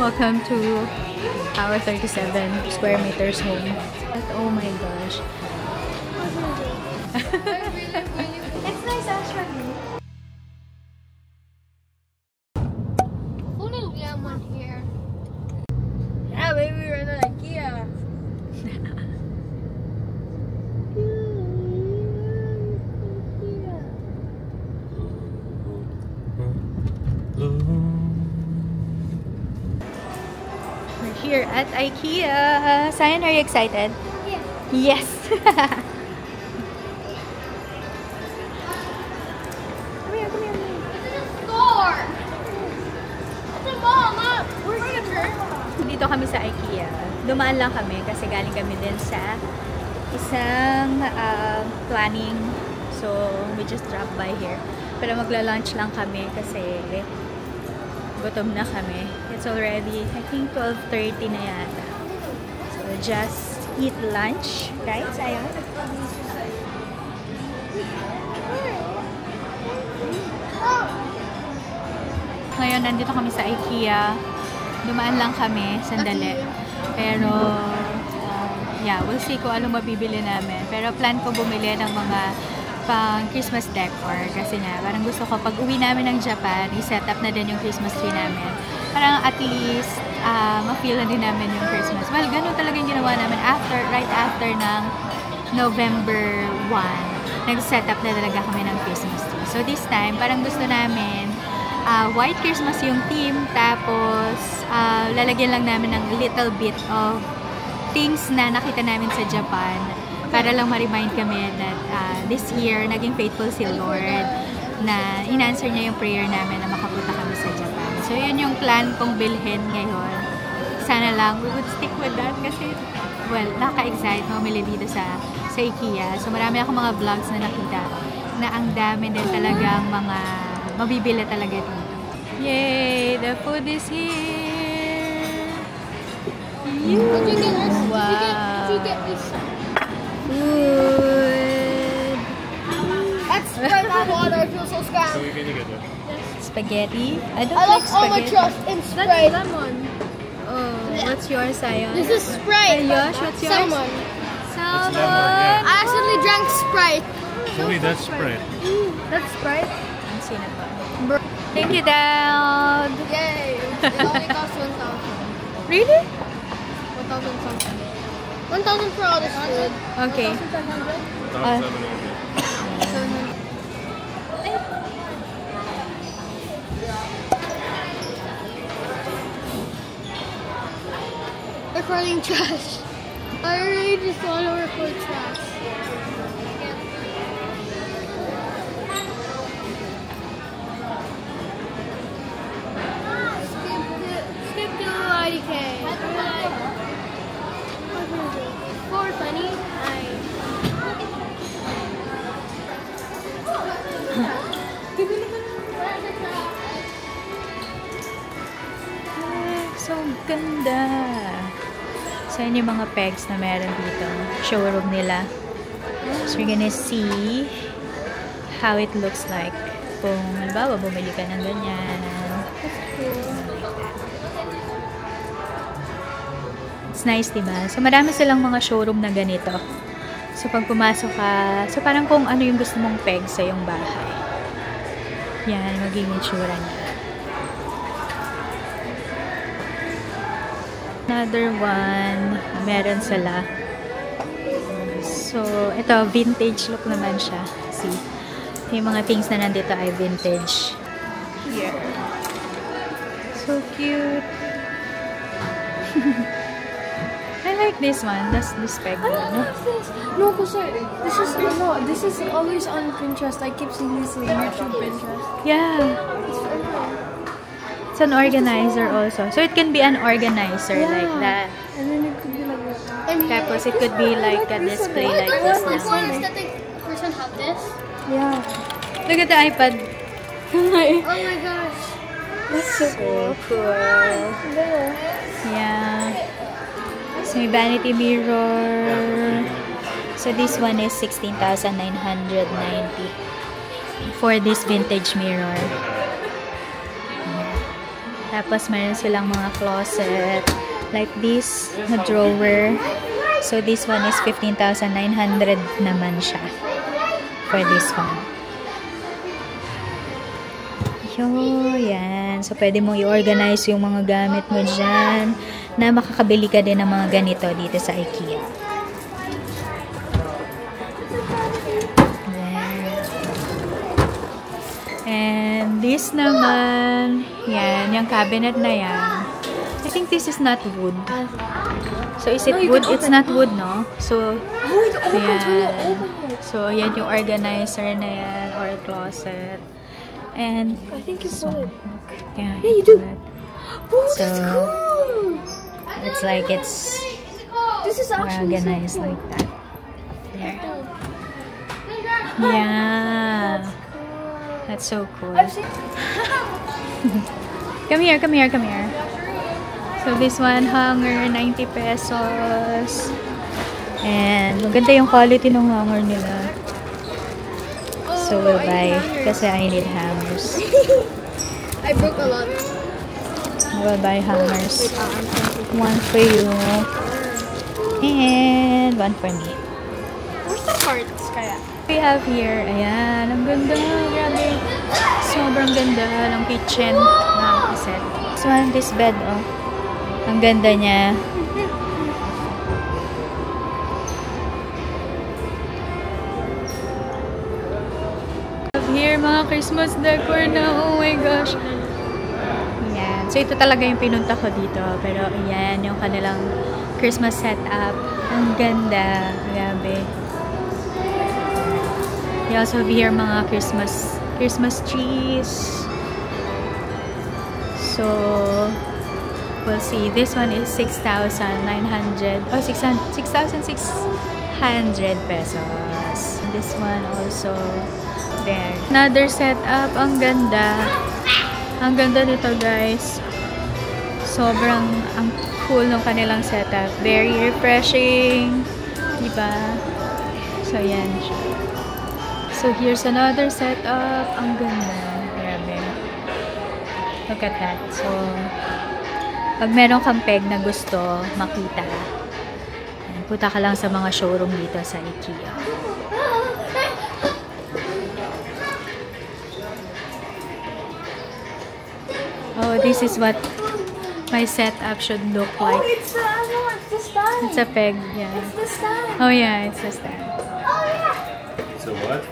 Welcome to our 37 square meters home. Oh my gosh. It's nice actually. Only lemon here. Yeah, baby, we're in IKEA. We're here at IKEA. Sayan, are you excited? Yeah. Yes. Store. It's a mall, not furniture. Dito kami sa IKEA. Dumaan lang kami kasi galing kami din sa isang planning. So, we just dropped by here. Pero magla-lunch lang kami kasi gutom na kami. It's already, I think, 12:30 na yata. So, just eat lunch. Right, Sayon? Ngayon, nandito kami sa IKEA. Dumaan lang kami, sandali. Pero, yeah, we'll see kung anong mabibili namin. Pero plan ko bumili ng mga pang Christmas decor. Kasi nga, parang gusto ko pag uwi namin ng Japan, i-set up na din yung Christmas tree namin. Parang at least, ma-feel na din namin yung Christmas. Well, ganun talaga yung ginawa namin right after ng November 1. Nag-set up na talaga kami ng Christmas tree. So this time, parang gusto namin white Christmas yung theme, tapos lalagyan lang namin ng little bit of things na nakita namin sa Japan para lang ma-remind kami that this year, naging faithful si Lord na in-answer niya yung prayer namin na makapunta kami sa Japan. So yun yung plan kong bilhin ngayon. Sana lang we would stick with that kasi, well, nakaka-excite mamili dito sa IKEA. So marami akong mga vlogs na nakita na ang dami din talagang mga mabibili talaga dito. Yay! The food is here! Did you get this? Wow! Did you get this? Food! That's Sprite hot water. I feel so scam. Spaghetti? I don't I like love all my spaghetti. trust in Sprite. Lemon. Oh, what's yours, Sayon? This is Sprite. Yosh, what's yours? Salmon. Salmon! I accidentally drank Sprite. Zoe, that's Sprite. That's Sprite. Ang sino ba? Thank you, Dad! Yay! It only costs 1,000. Really? 1,000 something. 1,000 for all this food. Okay. 700. Recording trash. I really just want to record trash. Skip to IDK. For funny. So ganda! So yun yung mga pegs na meron dito. Showroom nila. So you're gonna see how it looks like. Kung halimbawa bumili ka ng ganyan. It's nice, diba? So marami silang mga showroom na ganito. So pag pumasok ka, so parang kung ano yung gusto mong peg sa yung bahay. Yan, magiging itsura niya. Another one, meron sila. So, ito, vintage look naman siya. See, yung mga things na nandito ay vintage. Here. So cute. I like this one. That's this peg. No, because this is always on Pinterest. I keep seeing this on YouTube Pinterest. Yeah. It's an organizer also. So it can be an organizer like that. And then it could be like that. Tapos it could be like a display like this This na. one is that the person have this? Yeah. Look at the iPad. Oh my gosh. That's so cool. So cool. Yeah. So may vanity mirror. So this one is 16,990 for this vintage mirror. Tapos, mayroon silang mga closet. Like this, na drawer. So, this one is 15,900 naman siya. For this one. Yan. So, pwede mong i-organize yung mga gamit mo dyan na makakabili ka din ng mga ganito dito sa IKEA. And this naman, yan, yung cabinet na yan. I think this is not wood. So, is it wood? It's not wood, no? So, yan. So, yan yung organizer na yan, or closet. And, I think it's wood. yeah, Yeah, you do. So, it's like it's This is actually organized so cool. like that. There. Yeah. That's so cool. I've seen. Come here, come here, come here. So, this one, hanger, 90 pesos. And, maganda yung quality ng hanger nila. So, we'll buy. Kasi I need hangers. I broke a lot. We'll buy hangers. One for you. And one for me. Where's the parts? Kaya? We have here, ayan, ang ganda, grabe. Sobrang ganda ng kitchen na set. So, this bed, oh. Ang ganda niya. Here, mga Christmas decor na, oh my gosh. Ayan. So, ito talaga yung pinunta ko dito. Pero, ayan, yung kanilang Christmas setup. Ang ganda. Grabe. We also have here mga Christmas trees. So, we'll see. This one is 6,900. Oh, 6,600 pesos. This one also there. Another setup. Ang ganda. Ang ganda nito, guys. Sobrang ang cool ng kanilang setup. Very refreshing. Diba? So, yan siya. So, here's another setup. Ang ganda. Grabe. Look at that. So, pag meron kang peg na gusto makita, punta ka lang sa mga showroom dito sa IKEA. Oh, this is what my setup should look like. Oh, it's the other one. It's the stand. It's a peg, yeah. It's the stand. Oh, yeah, it's a stand. Oh, yeah. So what?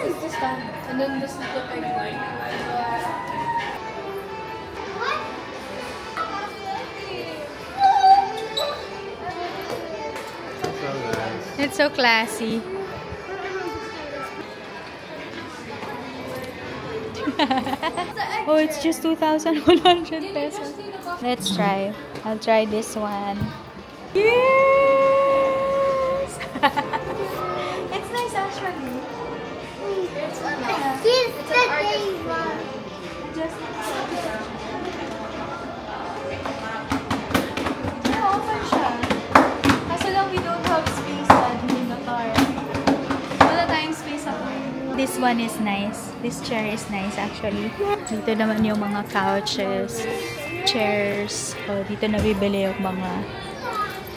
It's the stand. And then this is the peg. It's so classy. Oh, it's just 2,100 pesos. Let's try. I'll try this one. Yes! It's nice actually. This is the day one. Just open siya. Kaso lang we don't have space in the car. Wala tayong space ako. This one is nice. This chair is nice actually. Dito naman yung mga couches, chairs. Oh, dito nabibili yung mga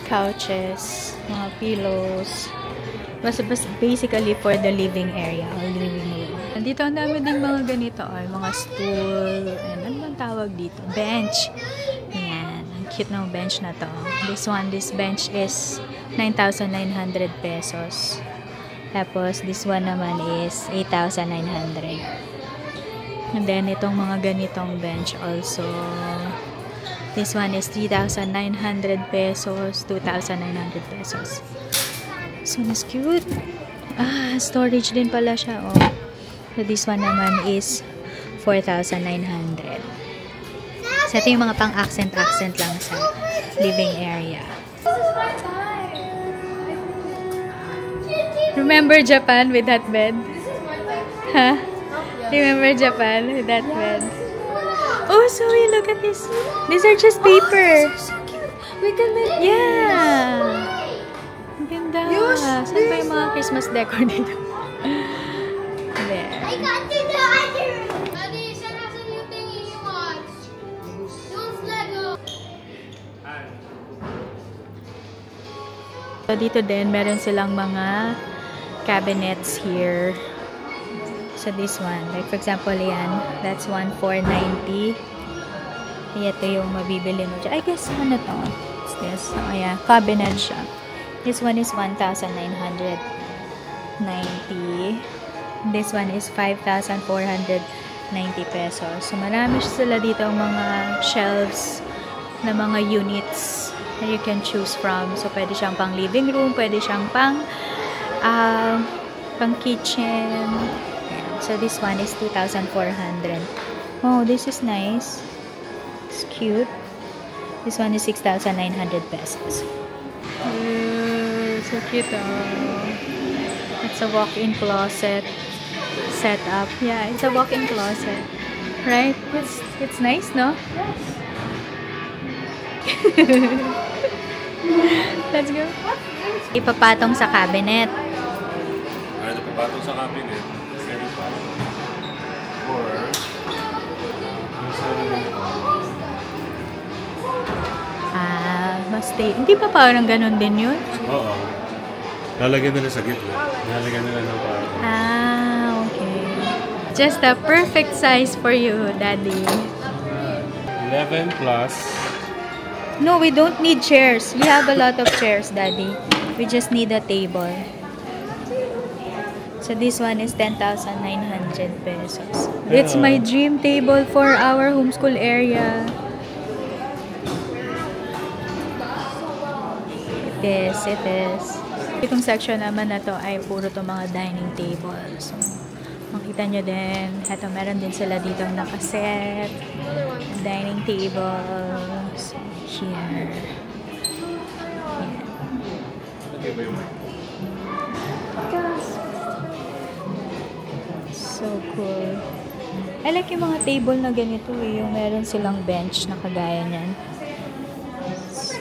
couches, mga pillows. Basta basically for the living area or living room. Dito ang dami din mga ganito. Ay, mga stool. And ano bang tawag dito? Bench. Ayan. Ang cute ng bench na to. This bench is 9,900 pesos. Tapos, this one naman is 8,900. And then, itong mga ganitong bench also. This one is 3,900 pesos, 2,900 pesos. So, mas cute. Ah, storage din pala siya, oh. So, this one naman is 4,900. So, ito yung mga pang-accent lang sa living area. Remember Japan with that bed? Huh? Remember Japan with that bed? Oh, Zoe, look at this. These are just paper. We can make. Yeah. Ang ganda. Saan ba yung mga Christmas decor dito? There. I got to the other room. Daddy, send us a new thingy you watch. You So, dito din, meron silang mga cabinets here. So, this one. Like, for example, yan. That's 1,490. Ito yung mabibili mo dyan. I guess, ano to? What's this? Oh, yeah. Cabinet siya. This one is 1,990. This one is 5,490 pesos. So, marami sila dito mga shelves na mga units that you can choose from. So, pwede siyang pang living room, pwede siyang pang kitchen. So, this one is 2,400. Oh, this is nice. It's cute. This one is 6,900 pesos. So cute, oh. It's a walk-in closet setup. Yeah, it's a walk-in closet. Right? It's nice, no? Let's go. Ipapatong sa cabinet. Ay, napapatong sa cabinet. Pwede pa. Or, stay. Hindi pa parang ganun din yun? oo. Lalagyan nila sa gitna. Lalagyan nila ng parang. Okay. Just the perfect size for you, Daddy. 11 plus. No, we don't need chairs. We have a lot of chairs, Daddy. We just need a table. So this one is 10,900 pesos. It's my dream table for our homeschool area. It is. Itong section naman na to ay puro to mga dining tables. So, makita nyo din. Ito, meron din sila dito nakaset. Dining tables. Here. So cool. I like yung mga table na ganito eh. Yung meron silang bench na kagaya niyan. So,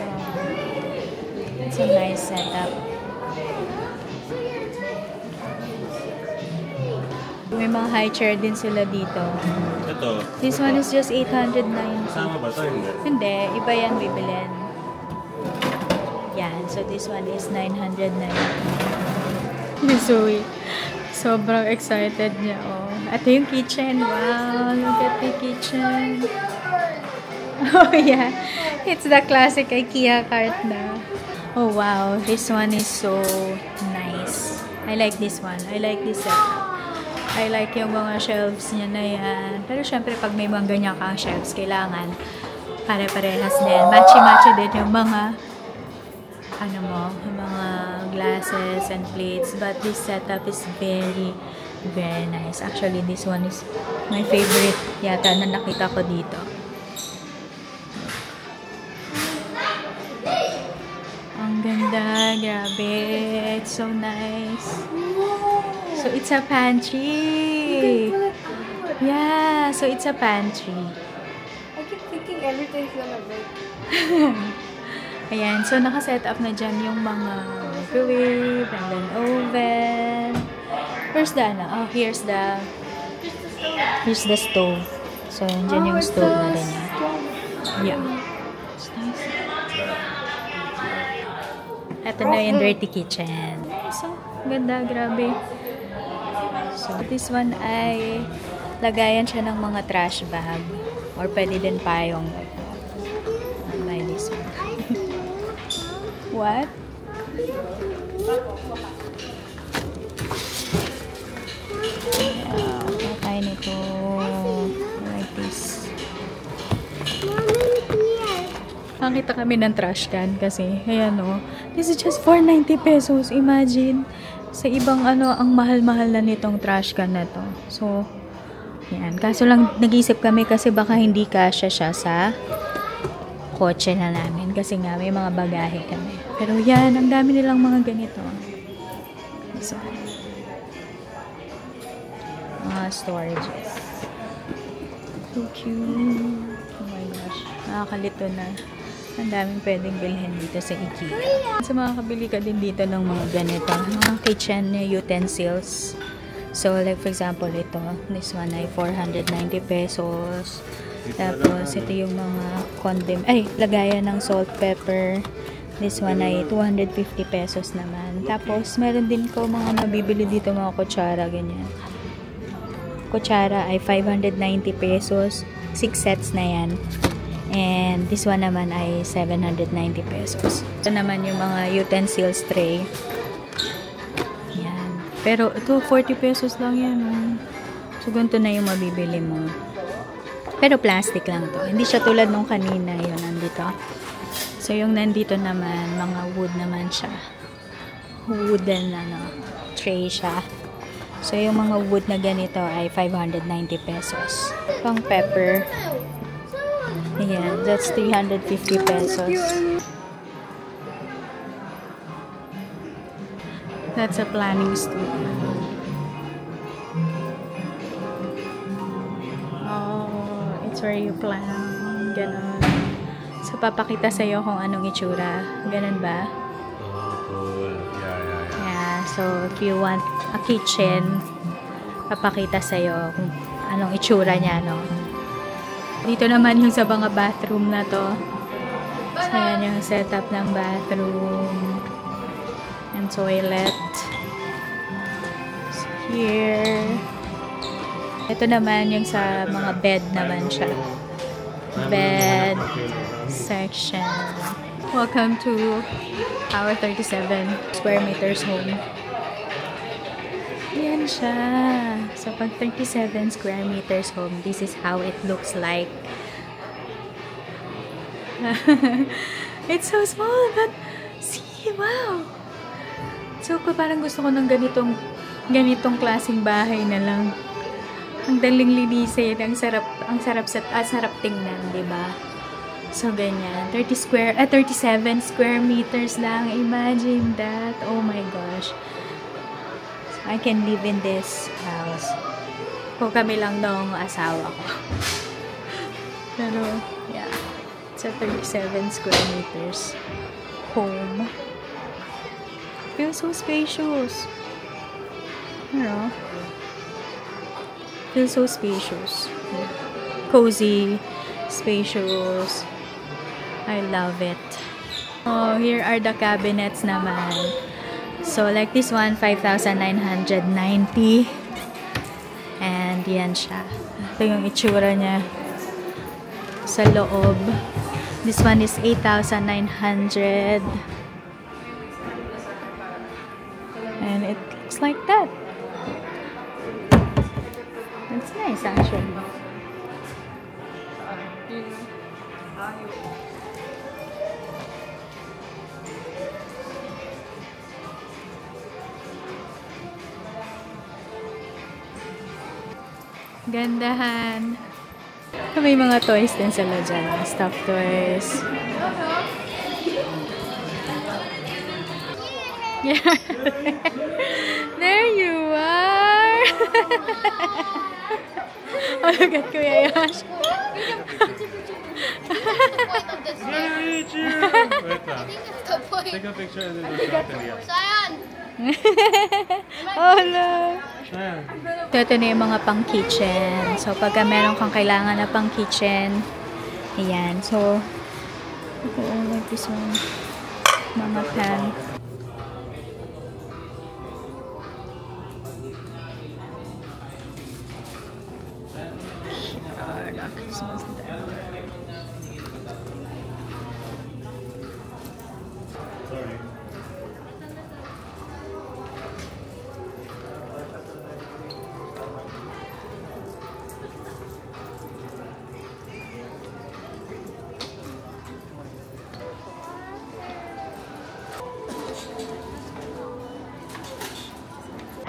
it's a nice setup. May mga high chair din sila dito. Ito. This one is just 890. Sama ba ito? Hindi. Hindi, iba yan bibilin. Yan, so this one is 990. So, sobrang excited niya, oh. Ito yung kitchen. Wow, look at the kitchen. Oh, yeah. It's the classic IKEA cart na. Oh, wow. This one is so nice. I like this one. I like this setup. I like yung mga shelves niya na yan. Pero syempre, pag may mga ganyan kang shelves, kailangan pare-parehas din. Matchy-matchy din yung mga yung mga glasses and plates. But this setup is very, very nice. Actually, this one is my favorite yata na nakita ko dito. Ang ganda. Grabe. It's so nice. So, it's a pantry. Yeah, so it's a pantry. I keep thinking everything's gonna break. Ayan, so naka-set up na dyan yung mga microwave and then oven. Where's the Oh, here's the stove. So, dyan yung stove na rin yan. Yeah. It's nice. Ito na yung dirty kitchen. So, ganda, grabe. So, this one ay lagayan siya ng mga trash bag. Or pwede din payong. I'll buy this one. What? Yeah, okay nito. Like this. Nakita kami ng trash can kasi, ayan o. This is just 490 pesos. Imagine. Sa ibang ang mahal-mahal na nitong trash can na to. So, yan. Kaso lang, nag-iisip kami kasi baka hindi kasya siya sa kotse na namin. Kasi nga, may mga bagahe kami. Pero yan, ang dami nilang mga ganito. So, mga storages. So cute. Oh my gosh. Nakakalito na. Ang daming pwedeng bilhin dito sa IKEA. Sa mga kabili ka din dito ng mga ganito. Mga kitchen utensils. So, like for example, ito. This one ay 490 pesos. Tapos, ito yung mga lagayan ng salt, pepper. This one ay 250 pesos naman. Tapos, meron din ko mga mabibili dito mga kutsara, ganyan. Kutsara ay 590 pesos. 6 sets na yan. And this one naman ay 790 pesos. Ito naman yung mga utensils tray. Yan. Pero ito, 40 pesos lang yan. So, ganito na yung mabibili mo. Pero plastic lang to. Hindi siya tulad nung kanina yun nandito. So, yung nandito naman, mga wood naman siya. Wooden, tray siya. So, yung mga wood na ganito ay 590 pesos. Pang pepper. Ayan, that's 350 pesos. That's a planning studio. Oh, it's where you plan. Ganon. So, papakita sa'yo kung anong itsura. Ganun ba? Oh, cool. Yeah, so if you want a kitchen, papakita sa'yo kung anong itsura niya, no? Dito naman yung sa mga bathroom na to. So, yan yung setup ng bathroom and toilet. So, here. Ito naman yung sa mga bed naman siya. Bed section. Welcome to our 37 square meters home. Yan siya. So, pag 37 square meters home, this is how it looks like. It's so small, but see, wow! So, parang gusto ko ng ganitong klaseng bahay na lang. Ang daling linisin, ang sarap tingnan, 'di ba? So ganyan, 37 square meters lang. Imagine that. Oh my gosh. So, I can live in this house. Kung kami lang ng asawa ko. Pero, yeah. It's a 37 square meters home. Feels so spacious. You know? Feels so spacious. Cozy, spacious. I love it. Oh, here are the cabinets naman. So, like this one, 5,990. And yan siya. Ito yung itsura niya sa loob. This one is 8,900. And it looks like that. It's nice actually. Gandahan. May mga toys din sila dyan. Stuffed toys. Yeah. There you are! Oh, look at Kuya Yash. Wait lang. Take a picture and then we'll show it to you. Oh, look. Ayan. Ito na yung mga pang-kitchen. So, pagka meron kang kailangan na pang-kitchen, ayan. So, like this one. Mga pan.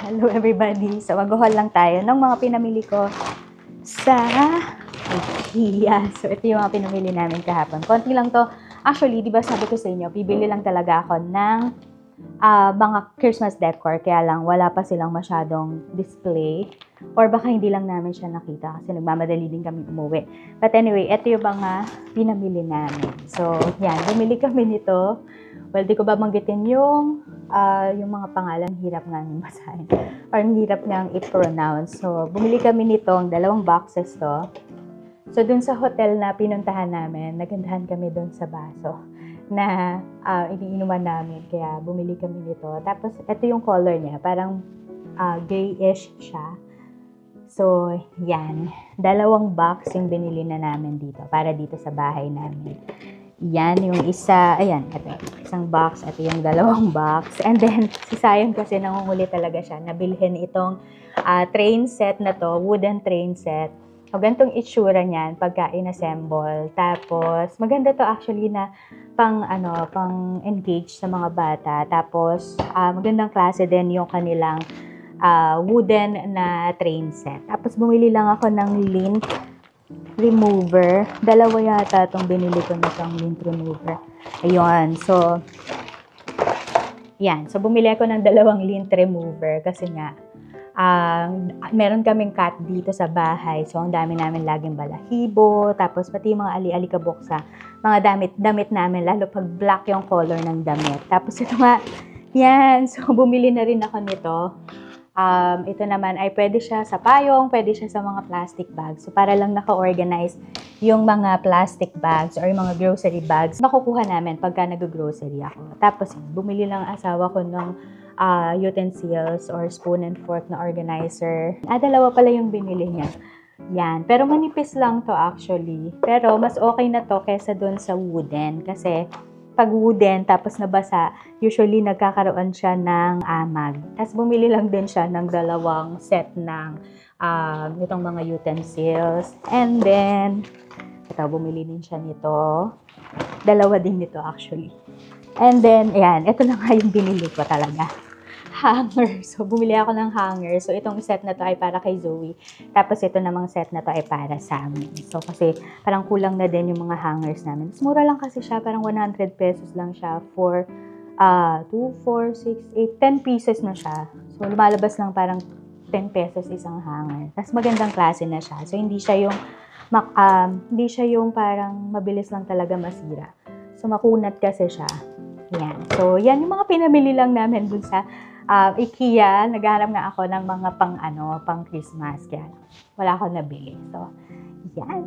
Hello everybody! So, mag-haul lang tayo ng mga pinamili ko sa IKEA. So, ito yung mga pinamili namin kahapon. Konti lang to. Actually, di ba sabi ko sa inyo, bibili lang talaga ako ng mga Christmas decor. Kaya lang, wala pa silang masyadong display. Or baka hindi lang namin siya nakita kasi nagmamadali din kami umuwi. But anyway, ito yung mga pinamili namin. So, yan. Bumili kami nito. Well, di ko ba banggitin yung mga pangalan, hirap nga nang basahin. Or hirap nga i-pronounce. So, bumili kami nitong 2 boxes to. So, dun sa hotel na pinuntahan namin, nagandahan kami dun sa baso. na iniinuman namin. Kaya bumili kami nito. Tapos, ito yung color niya. Parang grayish siya. So, yan. 2 box yung binili na namin dito para dito sa bahay namin. Yan yung isa. Ayan, ito. Isang box. Ito yung 2 box. And then, si Sayon kasi nangunguli talaga siya. Nabilhin itong train set na to. Wooden train set. O, ganitong itsura niyan pagka in-assemble. Tapos, maganda to actually na pang engage sa mga bata. Tapos, magandang klase din yung kanilang wooden na train set. Tapos, bumili lang ako ng lint remover. 2 yata itong binili ko na itong lint remover. Ayun. So, yan. So, bumili ako ng 2 lint remover kasi nga, meron kaming cat dito sa bahay. So, ang dami namin laging balahibo. Tapos, pati yung mga ali-alikabok sa mga damit namin. Lalo pag black yung color ng damit. Tapos, ito nga, yan. So, bumili na rin ako nito. Ito naman ay pwede siya sa payong, pwede siya sa mga plastic bags. So, para lang naka-organize yung mga plastic bags or yung mga grocery bags, makukuha namin pagka nag-grocery ako. Tapos, bumili lang asawa ko ng utensils or spoon and fork na organizer. 2 pala yung binili niya. Yan. Pero manipis lang to actually. Pero mas okay na to kesa dun sa wooden. Kasi pag wooden tapos nabasa, usually nagkakaroon siya ng amag. Tapos bumili lang din siya ng 2 set ng itong mga utensils. And then, ito, bumili din siya nito. 2 din nito actually. And then, ayan, ito na nga yung binili ko talaga. Hanger. So, bumili ako ng hanger. So, itong set na to ay para kay Zoe. Tapos, ito namang set na to ay para sa amin. So, kasi parang kulang na din yung mga hangers namin. Mas mura lang kasi siya. Parang 100 pesos lang siya for 2, 4, 6, 8, 10 pieces na siya. So, lumalabas lang parang 10 pesos isang hanger. Tapos, magandang klase na siya. So, hindi siya yung parang mabilis lang talaga masira. So, makunat kasi siya. Yan. So, yan yung mga pinamili lang namin dun sa IKEA. Naghanap nga ako ng mga pang Christmas. Kaya wala ako nabili. So, yan.